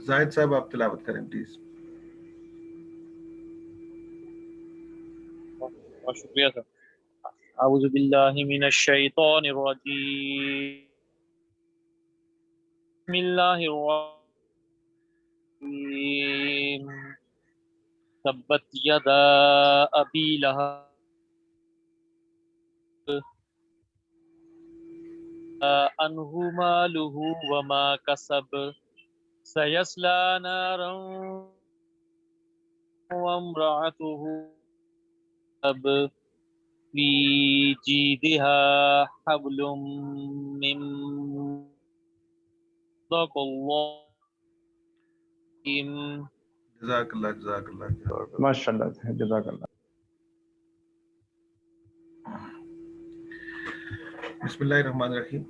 जाहिद साहब आप तिलावत करें प्लीज। बहुत शुक्रिया सर। अऊज़ु बिल्लाहि मिनश शैतानिर रजीम। बिस्मिल्लाहिर रहीम। तब्बत यदा अबी लहब अन्हु मालुहु वमा कसब सयस्ला नारन वम्रअतुहु अब फी जीदिहा हब्लुम मिन सदक़ल्लाह। जज़ाकल्लाह जज़ाकल्लाह। माशाल्लाह, जज़ाकल्लाह। बिस्मिल्लाहिर्रहमानिर्रहीम।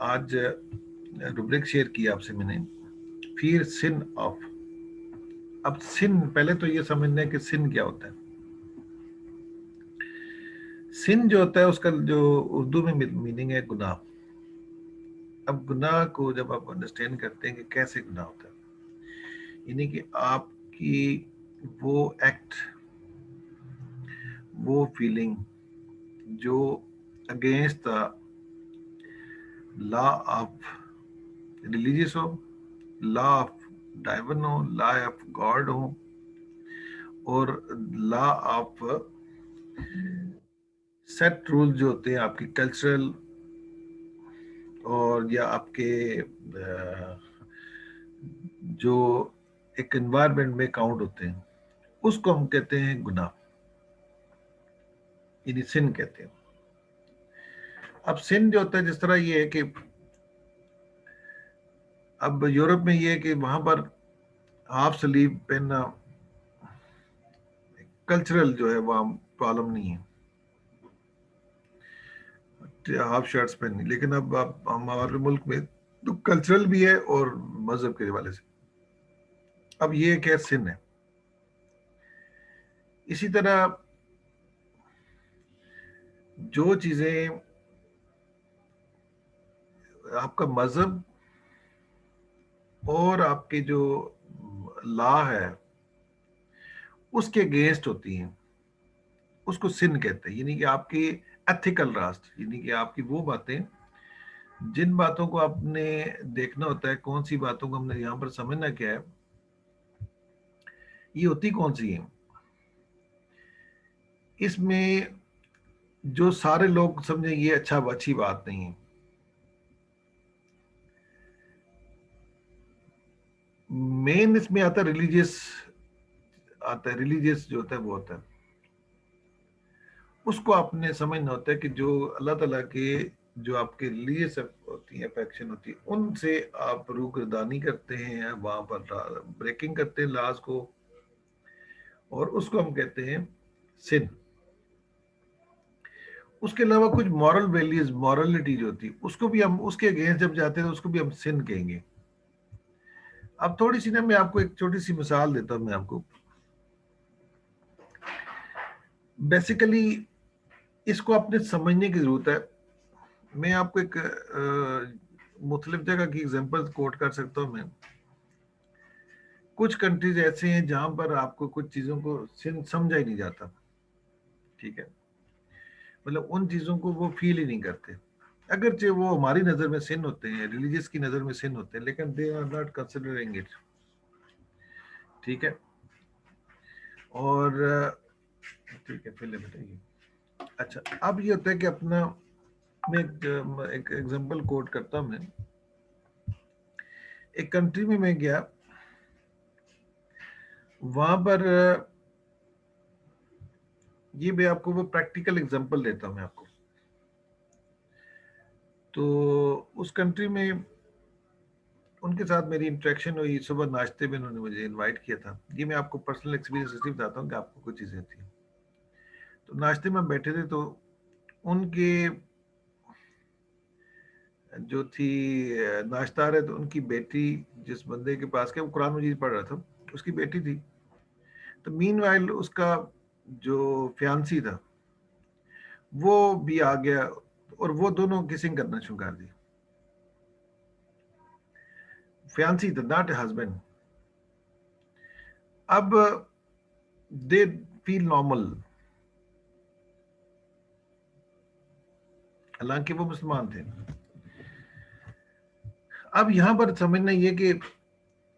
आज रुब्रिक शेयर किया आपसे मैंने, फिर सिन ऑफ। अब सिन, पहले तो ये समझना है कि सिन क्या होता है। सिन जो होता है उसका जो उर्दू में मीनिंग है गुनाह। अब गुनाह को जब आप अंडरस्टैंड करते हैं कि कैसे गुनाह होता है, यानी कि आपकी वो एक्ट, वो फीलिंग जो against the law of religious हो, लॉ ऑफ डाइवन हो, लॉ ऑफ गॉड हो, और लॉ ऑफ सेट रूल जो होते हैं आपकी कल्चरल और या आपके जो एक एनवायरनमेंट में काउंट होते हैं, उसको हम कहते हैं गुनाह, यानी सिन कहते हैं। अब सिन जो होता है, जिस तरह ये है कि अब यूरोप में ये है कि वहां पर हाफ स्लीव पहनना कल्चरल जो है वहां प्रॉब्लम नहीं है, हाफ शर्ट्स पहननी। लेकिन अब आप हमारे मुल्क में तो कल्चरल भी है और मजहब के हवाले से। अब ये क्या सिन है। इसी तरह जो चीजें आपका मजहब और आपके जो लॉ है उसके अगेंस्ट होती हैं, उसको सिन कहते हैं। यानी कि आपकी एथिकल रास्ते, यानी कि आपकी वो बातें, जिन बातों को आपने देखना होता है, कौन सी बातों को हमने यहाँ पर समझना क्या है, ये होती कौन सी है। इसमें जो सारे लोग समझे ये अच्छा अच्छी बात नहीं है। मेन इसमें आता है रिलीजियस, आता है रिलीजियस जो होता है वो होता है, उसको आपने समझना होता है कि जो अल्लाह ताला के जो आपके रिलीजियस होती है, अफेक्शन होती है, उनसे आप रूगर्दानी करते हैं, वहां पर ब्रेकिंग करते हैं लॉज को, और उसको हम कहते हैं सिन। उसके अलावा कुछ मॉरल वैल्यूज, मॉरलिटी जो होती है, उसको भी हम उसके अगेंस्ट जब जाते हैं तो उसको भी हम सिन कहेंगे। अब थोड़ी सी ना, मैं आपको एक छोटी सी मिसाल देता हूं। मैं आपको बेसिकली इसको आपने समझने की जरूरत है। मैं आपको एक मुख्तलिफ जगह की एग्जांपल कोट कर सकता हूं। मैं कुछ कंट्रीज ऐसे हैं जहां पर आपको कुछ चीजों को समझा ही नहीं जाता, ठीक है, मतलब उन चीजों को वो फील ही नहीं करते, अगरचे वो हमारी नजर में सिन होते हैं, रिलीजियस की नजर में सिन होते हैं, लेकिन they are not considering it, ठीक है। और ठीक है, पहले बताइए। अच्छा, अब ये होता है कि अपना, मैं एक एग्जांपल कोट करता हूं। मैं एक कंट्री में मैं गया, वहां पर ये मैं आपको वो प्रैक्टिकल एग्जांपल देता हूं मैं आपको। तो उस कंट्री में उनके साथ मेरी इंटरेक्शन हुई, सुबह नाश्ते में उन्होंने मुझे इनवाइट किया था। ये मैं आपको पर्सनल एक्सपीरियंस इसलिए बताता हूँ कि आपको कुछ चीजें होती हैं। तो नाश्ते में बैठे थे, तो उनके जो थी नाश्ता आ रहे, तो उनकी बेटी, जिस बंदे के पास के वो कुरान मजीद पढ़ रहा था, उसकी बेटी थी। तो मीनवाइल उसका जो फियांसी था वो भी आ गया, और वो दोनों किसिंग करना शुरू कर दी। fiancé था, not a husband. अब दे फील नॉर्मल, हालांकि वो मुसलमान थे। अब यहां पर समझना ये कि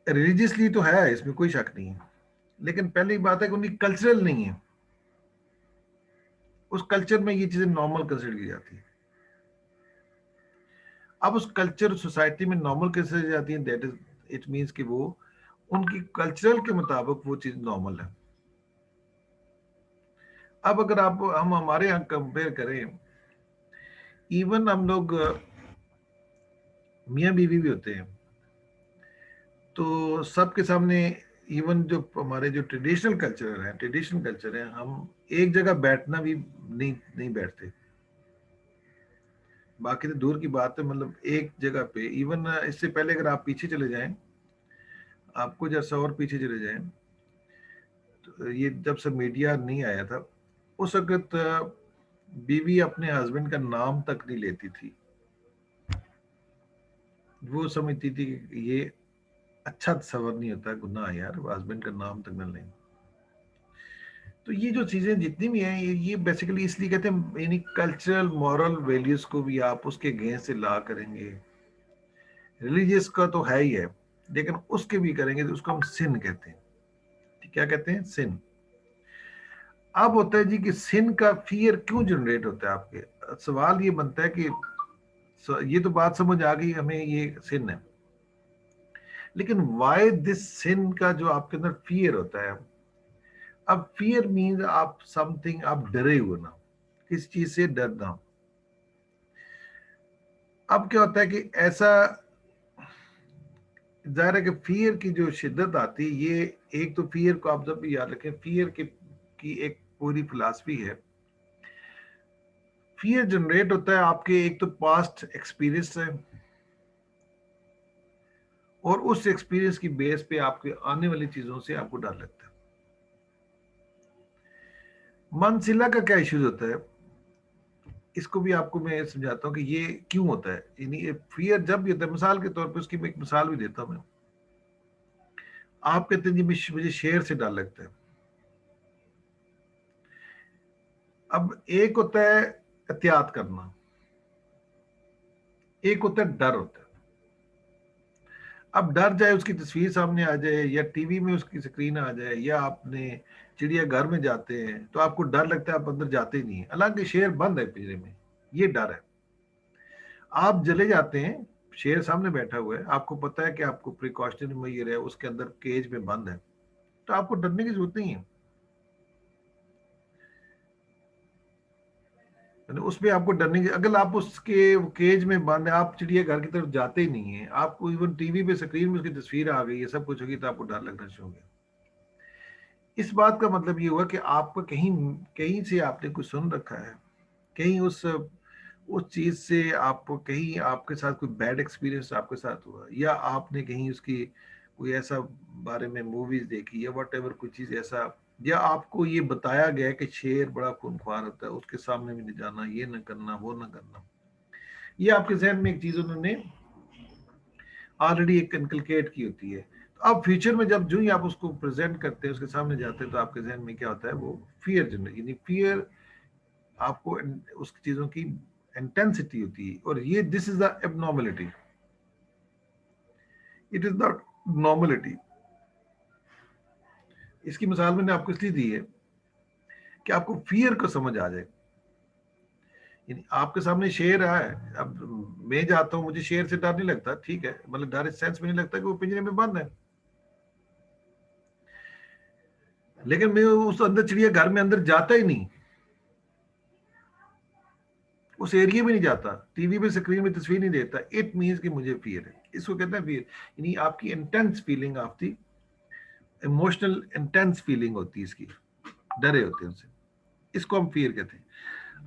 रिलीजियसली तो है, इसमें कोई शक नहीं है, लेकिन पहली बात है कि उनकी कल्चरल नहीं है, उस कल्चर में ये चीजें नॉर्मल कंसिडर की जाती है। अब उस कल्चर सोसाइटी में नॉर्मल कंसिडर की जाती है, दैट इज इट मींस कि वो उनकी कल्चरल के मुताबिक वो चीज नॉर्मल है। अब अगर आप हम हमारे यहाँ कंपेयर करें, इवन हम लोग मियाँ बीवी भी होते हैं, तो सबके सामने, इवन जो हमारे जो ट्रेडिशनल कल्चर है, हम एक जगह बैठना भी नहीं नहीं बैठते। बाकी तो दूर की बात है, मतलब एक जगह पे, इवन इससे पहले अगर आप पीछे चले जाएं, आपको जैसा और पीछे चले जाएं, तो ये जब से मीडिया नहीं आया था, उस वक्त बीवी अपने हस्बैंड का नाम तक नहीं लेती थी। वो समझती थी कि ये अच्छा तस्वर नहीं होता, गुनाह है यार, हस्बैंड का नाम तक न लें। तो ये जो चीजें जितनी भी हैं, ये बेसिकली इसलिए कहते हैं, यानी कल्चरल मॉरल वैल्यूज को भी आप उसके अगेंस्ट से ला करेंगे। रिलीजियस का तो है ही है, लेकिन उसके भी करेंगे तो उसको हम सिन कहते हैं। क्या कहते हैं? सिन। अब होता है जी कि सिन का फियर क्यों जनरेट होता है आपके, सवाल ये बनता है कि ये तो बात समझ आ गई हमें, ये सिन है, लेकिन वाई दिस सिन का जो आपके अंदर फियर होता है। अब फियर मीन्स आप समथिंग, आप डरे हुए ना, किस चीज से डरना। अब क्या होता है कि ऐसा, जाहिर है कि फियर की जो शिद्दत आती है, ये एक तो फियर को आप जब भी याद रखें, फियर की एक पूरी फिलॉसफी है। फियर जनरेट होता है आपके एक तो पास्ट एक्सपीरियंस है, और उस एक्सपीरियंस की बेस पे आपके आने वाली चीजों से आपको डर लगता है। मनसिला का क्या इश्यूज होता है, इसको भी आपको मैं समझाता हूँ कि ये क्यों होता है। यानी फियर जब भी होता है, मिसाल के तौर पे उसकी मैं एक मिसाल भी देता हूँ मैं। आप कहते हैं जी मुझे शेर से डर लगता है। अब एक होता है एहतियात करना, एक होता है डर होता है। अब डर चाहे उसकी तस्वीर सामने आ जाए, या टीवी में उसकी स्क्रीन आ जाए, या आपने चिड़िया घर में जाते हैं तो आपको डर लगता है, आप अंदर जाते ही नहीं है, हालांकि शेर बंद है पिंजरे में, ये डर है। आप जले जाते हैं, शेर सामने बैठा हुआ है, आपको पता है कि आपको प्रिकॉशनरी मेजर है, उसके अंदर केज में बंद है, तो आपको डरने की जरूरत नहीं है। उसमें आपको डरने की, अगर आप उसके केज में बंद है, आप चिड़ियाघर की तरफ जाते ही नहीं है, आपको इवन टीवी पे स्क्रीन में उसकी तस्वीर आ गई है, सब कुछ होगी, तो आपको डर लगना शुरू हो गया। इस बात का मतलब ये हुआ कि आपको कहीं कहीं से आपने कुछ सुन रखा है, कहीं उस चीज से आपको, कहीं आपके साथ कोई बैड एक्सपीरियंस आपके साथ हुआ, या आपने कहीं उसकी कोई ऐसा बारे में मूवीज देखी, या वट एवर कोई चीज ऐसा, या आपको ये बताया गया कि शेर बड़ा खूंखार होता है, उसके सामने भी नहीं जाना, ये ना करना, वो ना करना। ये आपके जहन में एक चीज उन्होंने ऑलरेडी एक इनकलकेट की होती है। तो अब फ्यूचर में जब जो ही आप उसको प्रेजेंट करते हैं, उसके सामने जाते हैं, तो आपके जहन में क्या होता है, वो फियर जनरेट, यानी फियर आपको उस चीजों की इंटेंसिटी होती है, और ये this is the abnormality, it is the normality. इसकी मिसाल मैंने आपको इसलिए दी है कि आपको फियर को समझ आ जाए। यानी आपके सामने शेर है, अब मैं जाता हूं, मुझे शेर से डर नहीं लगता, ठीक है, मतलब डर इस सेंस में नहीं लगता कि वो पिंजरे में बंद है, लेकिन मैं उस अंदर चिड़िया घर में अंदर जाता ही नहीं, उस एरिया में नहीं जाता, टीवी पे स्क्रीन में तस्वीर नहीं देता, इट मीन्स कि मुझे फियर है। इसको कहते हैं फियर, यानी आपकी intense feeling of the, emotional intense feeling होती है इसकी, डरे होते हैं उससे, इसको हम फियर कहते हैं।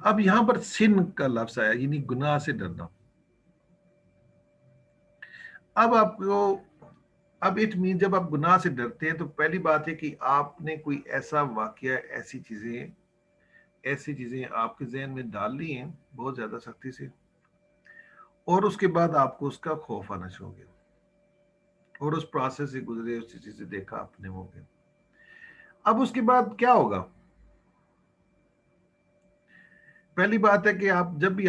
अब यहां पर सिन का लफ्ज आया, यानी गुनाह से डरना। अब आपको, अब इट मीन जब आप गुनाह से डरते हैं, तो पहली बात है कि आपने कोई ऐसा वाकया, ऐसी चीजें आपके जहन में डाल ली हैं बहुत ज्यादा सख्ती से, और उसके बाद आपको उसका खौफ आना शुरू हो गया। और उस प्रोसेस से गुजरे, उस चीज से देखा अपने मुंह के। अब उसके बाद क्या होगा? पहली बात है कि आप जब भी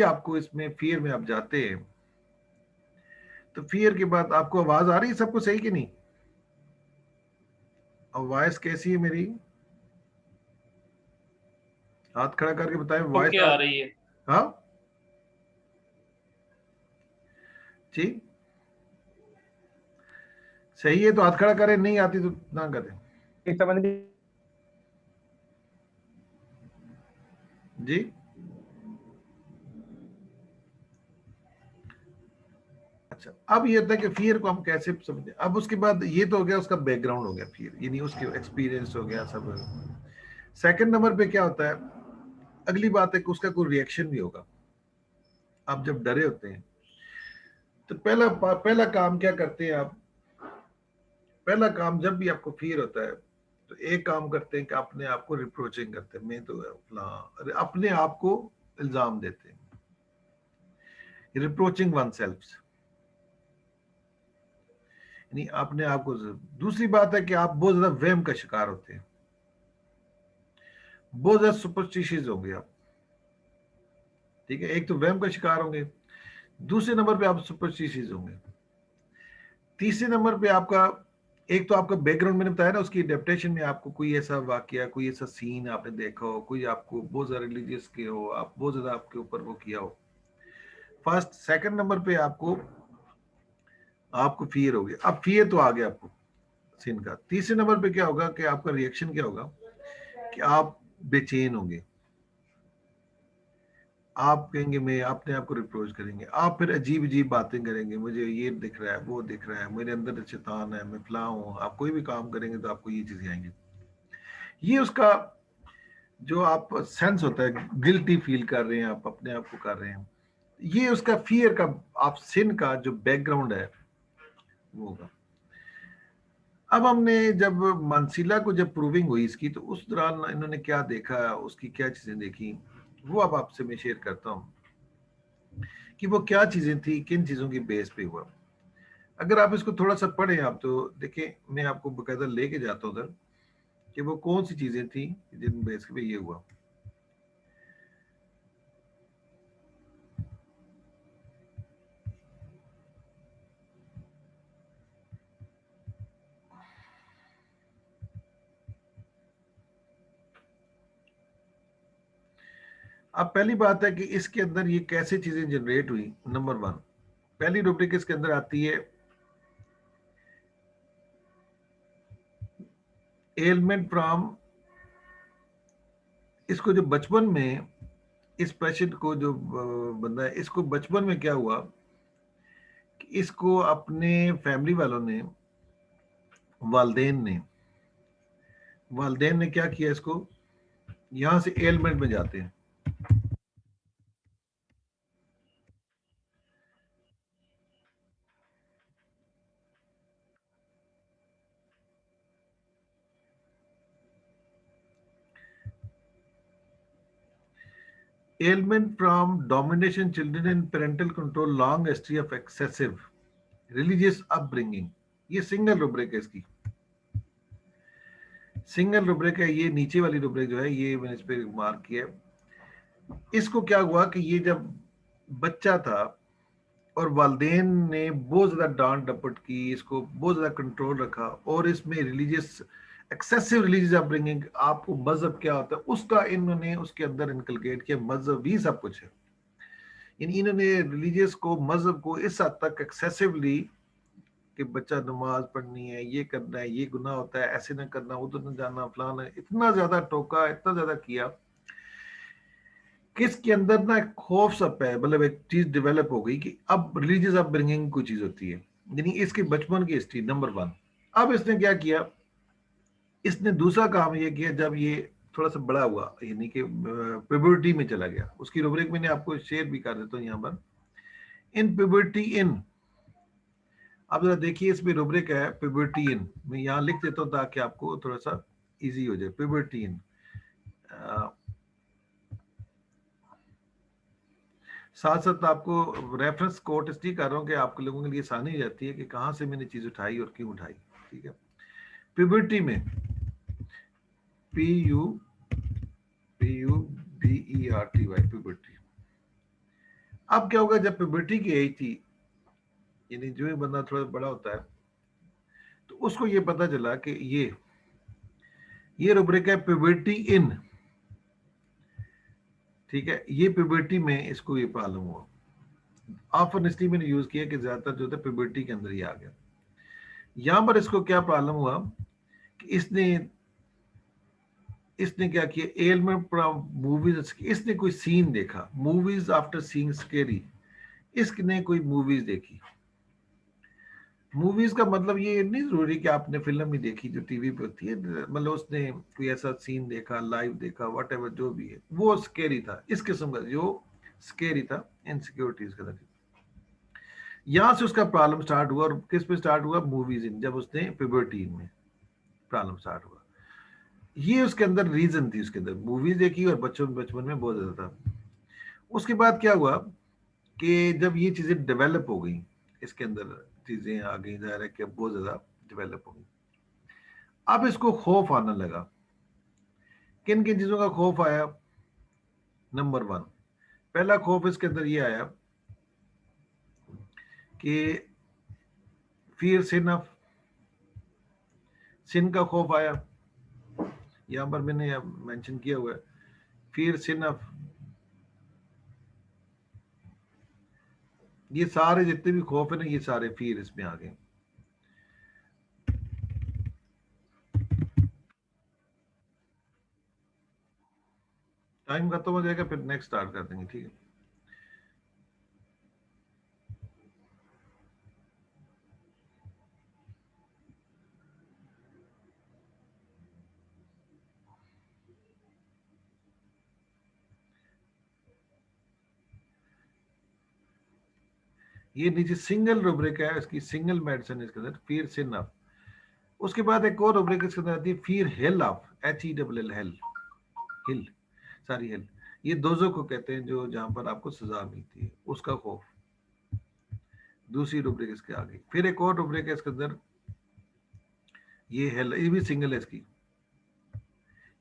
आपको इसमें फियर में आप जाते हैं, तो फियर के बाद आपको आवाज आ रही है सबको सही कि नहीं? वॉइस कैसी है मेरी? हाथ खड़ा करके बताएं, वॉइस ओके आ आ रही? रही है। हाँ जी, सही है तो हाथ खड़ा करें, नहीं आती तो ना करें। समझ जी, अच्छा, अब ये होता है कि फियर को हम कैसे समझे। अब उसके बाद ये तो हो गया, उसका बैकग्राउंड हो गया फियर, यानी उसके एक्सपीरियंस हो गया सब। सेकंड नंबर पे क्या होता है? अगली बात है कि उसका कोई रिएक्शन भी होगा। आप जब डरे होते हैं तो पहला काम क्या करते हैं आप? पहला काम जब भी आपको फियर होता है तो एक काम करते हैं कि अपने आप को रिप्रोचिंग करते हैं, मैं तो अपने आप को इल्जाम देते हैं, रिप्रोचिंग वन सेल्फ, यानी अपने आप को। दूसरी बात है कि आप बहुत ज्यादा वहम का शिकार होते हैं, बहुत ज्यादा सुपरस्टिशियस होंगे आप, ठीक है? एक तो वहम का शिकार होंगे, दूसरे नंबर पे आप सुपरस्टिशियस होंगे, तीसरे नंबर पे आपका, एक तो आपका बैकग्राउंड मैंने बताया ना, उसकी एडेप्टेशन में आपको कोई ऐसा वाकया, कोई ऐसा सीन आपने देखा हो, कोई आपको बहुत ज्यादा रिलीजियस के हो, आप बहुत ज्यादा आपके ऊपर वो किया हो, फर्स्ट। सेकंड नंबर पे आपको आपको फियर हो गया, अब फियर तो आ गया आपको सीन का। तीसरे नंबर पे क्या होगा कि आपका रिएक्शन क्या होगा कि आप बेचैन होंगे, आप कहेंगे, मैं अपने आप को रिप्रोच करेंगे, आप फिर अजीब अजीब बातें करेंगे, मुझे ये दिख रहा है, वो दिख रहा है, मेरे अंदर शैतान है, मैं फला हूँ। आप कोई भी काम करेंगे तो आपको ये चीजें आएंगी। ये उसका जो आप सेंस होता है, गिल्टी फील कर रहे हैं, आप अपने आप को कर रहे हैं, ये उसका फियर का, आप सिन का जो बैकग्राउंड है वो होगा। अब हमने जब मानसीला को जब प्रूविंग हुई इसकी, तो उस दौरान इन्होंने क्या देखा, उसकी क्या चीजें देखी, वो अब आपसे मैं शेयर करता हूँ कि वो क्या चीजें थी, किन चीजों की बेस पे हुआ। अगर आप इसको थोड़ा सा पढ़ें आप, तो देखें, मैं आपको बकायदा लेके जाता हूँ उधर कि वो कौन सी चीजें थी जिन बेस पे ये हुआ। अब पहली बात है कि इसके अंदर ये कैसे चीजें जनरेट हुई। नंबर वन, पहली रूब्रिक इसके अंदर आती है एलिमेंट फ्रॉम। इसको जो बचपन में, इस पेशेंट को जो बंदा है, इसको बचपन में क्या हुआ कि इसको अपने फैमिली वालों ने, वालदेन ने वालदेन ने क्या किया, इसको यहां से एलिमेंट में जाते हैं। ailment from domination children and parental control, long history of excessive religious upbringing। ये सिंगल रुब्रिक है, इसकी सिंगल रुब्रिक है। ये नीचे वाली रुब्रिक जो है, ये मैंने इस पे मार्क किया है। इसको क्या हुआ कि ये जब बच्चा था और वालदेन ने बहुत ज्यादा डांट डपट की, इसको बहुत ज्यादा कंट्रोल रखा, और इसमें रिलीजियस, एक्सेसिव रिलीजियस अपब्रिंगिंग, आपको मजहब क्या होता है उसका इन्होंने उसके अंदर इनकलकेट किया, मजहब ही सब कुछ है। इन्होंने रिलीजियस को, मजहब को इस हद तक एक्सेसिवली कि बच्चा नमाज पढ़नी है, ये करना है, ये गुनाह होता है, ऐसे ना करना, उधर न जाना, फलाना, इतना ज्यादा टोका, इतना ज्यादा किया कि इसके अंदर ना एक खौफ सा है, मतलब एक चीज डेवलप हो गई कि अब रिलीजियस अपब्रिंगिंग कोई चीज होती है, यानी इसके बचपन की हिस्ट्री। Number one. अब इसने क्या किया, इसने दूसरा काम ये किया, जब ये थोड़ा सा बड़ा हुआ, यानी कि प्यूबर्टी में चला गया, उसकी रूब्रिक मैंने आपको शेयर भी कर देता हूँ यहाँ पर। इन प्यूबर्टी इन, अब जरा देखिए, इसमें रूब्रिक है प्यूबर्टी इन, मैं यहाँ लिख देता हूँ ताकि आपको थोड़ा सा इजी हो जाए। प्यूबर्टी इन, साथ साथ आपको रेफरेंस कोट इसलिए कर रहा हूँ कि आपके लोगों के लिए आसानी हो जाती है कि कहाँ से मैंने चीज उठाई और क्यों उठाई। ठीक है, प्यूबर्टी में PUBERTY प्यूबर्टी। अब क्या होगा जब प्यूबर्टी की एज थी, यानी जो ही बंदा थोड़ा बड़ा होता है तो उसको ये पता चला कि ये रुब्रिक है प्यूबर्टी इन। ठीक है, ये प्यूबर्टी में इसको ये प्रॉब्लम हुआ। ऑफन इसलिए मैंने यूज किया कि ज्यादातर जो था प्यूबर्टी के अंदर ही आ गया। यहां पर इसको क्या प्रॉब्लम हुआ कि इसने क्या किया, एल में मूवीज, इसने कोई सीन देखा, मूवीज आफ्टर सीइंग स्केरी, इसने कोई मूवीज देखी। मूवीज का मतलब ये नहीं जरूरी कि आपने फिल्म ही देखी जो टीवी पे होती है, मतलब उसने कोई ऐसा सीन देखा, लाइव देखा, वट एवर जो भी है, वो स्केरी था। इस किस्म का जो स्केरी था, इनसिक्योरिटीज का था। यहां से उसका प्रॉब्लम स्टार्ट हुआ, और किस पे स्टार्ट हुआ, मूवीज इन, जब उसने प्यूबर्टी में प्रॉब्लम स्टार्ट हुआ। ये उसके अंदर रीजन थी, उसके अंदर मूवीज देखी और बचपन में बहुत ज्यादा था। उसके बाद क्या हुआ कि जब ये चीजें डेवलप हो गई, इसके अंदर चीजें आ गई, जाहिर है कि अब बहुत ज्यादा डेवलप हो गई। अब इसको खौफ आने लगा। किन किन चीजों का खौफ आया? नंबर 1, पहला खौफ इसके अंदर ये आया कि फियर सिन ऑफ, सिन का खौफ आया। यहां पर मैंने मेंशन किया हुआ है फियर सिन ऑफ। ये सारे जितने भी खौफ है ना, ये सारे फियर इसमें आ गए। टाइम खत्म हो जाएगा, फिर नेक्स्ट स्टार्ट कर देंगे। ठीक है, ये नीचे सिंगल रूब्रिक है, इसकी सिंगल मेडिसिन इसके अंदर, फियर सिन ऑफ। उसके बाद एक और रूब्रिक इसके अंदर आती है, fear hell of, HELL, hell, hill, सारी हिल। ये दोजों को कहते हैं, जो जहां पर आपको सजा मिलती है, उसका खौफ। दूसरी रूब्रिक इसके आगे। फिर एक और रूब्रिक है इसके अंदर, ये हेल, ये भी सिंगल है इसकी,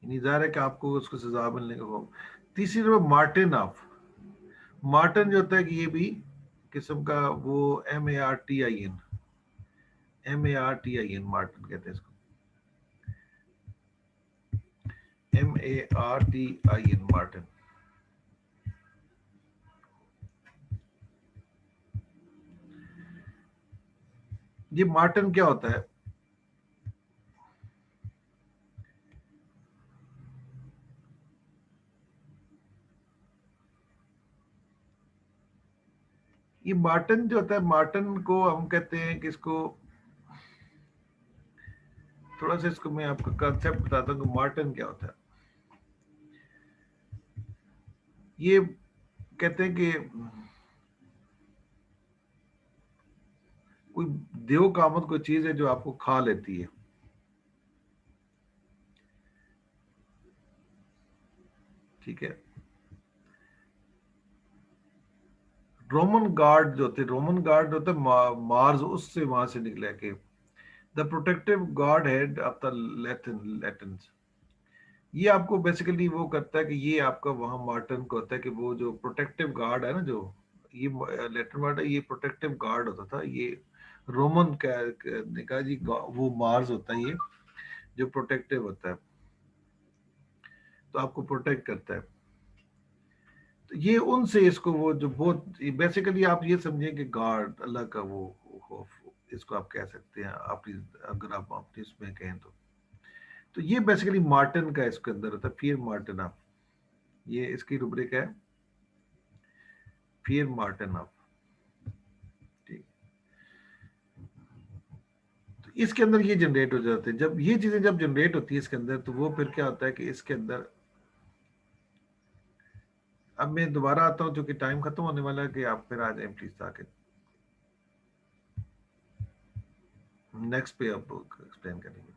जाहिर है कि आपको उसको सजा मिलने का खौफ। तीसरी रूब्रिक मार्टिन ऑफ। मार्टिन जो होता है कि ये भी किस्म का वो MARTIN, मार्टिन कहते हैं इसको, MARTIN, मार्टिन। ये मार्टिन क्या होता है? ये मार्टिन जो होता है, मार्टिन को हम कहते हैं कि इसको, थोड़ा सा इसको मैं आपको कंसेप्ट बताता हूँ कि मार्टिन क्या होता है। ये कहते हैं कि कोई देव कामत कोई चीज है जो आपको खा लेती है। ठीक है, रोमन गार्ड जो थे, रोमन गार्ड होते मार्स, उससे वहां से निकले के the protective god head of the Latins. ये आपको बेसिकली वो करता है कि ये आपका वहां मार्टिन को होता है कि वो जो प्रोटेक्टिव गार्ड है ना, जो ये लेटिन वर्ड है, ये प्रोटेक्टिव गार्ड होता था। ये रोमन का ने कहा जी, वो मार्स होता है ये, जो प्रोटेक्टिव होता है, तो आपको प्रोटेक्ट करता है। तो ये उनसे इसको वो जो बहुत बेसिकली आप ये समझिए कि गॉड, अल्लाह का वो खौफ, इसको आप कह सकते हैं आपकी, अगर आप अपनी इसमें कहें तो ये बेसिकली मार्टिन का इसके अंदर होता है, फियर मार्टिन ऑफ। ये इसकी रुब्रिक है, फियर मार्टिन ऑफ। ठीक, तो इसके अंदर ये जनरेट हो जाते हैं। जब ये चीजें जब जनरेट होती है इसके अंदर, तो वो फिर क्या होता है कि इसके अंदर, अब मैं दोबारा आता हूँ क्योंकि टाइम खत्म होने वाला है, कि आप फिर आ जाए प्लीज, ताकि नेक्स्ट पे आप एक्सप्लेन करेंगे।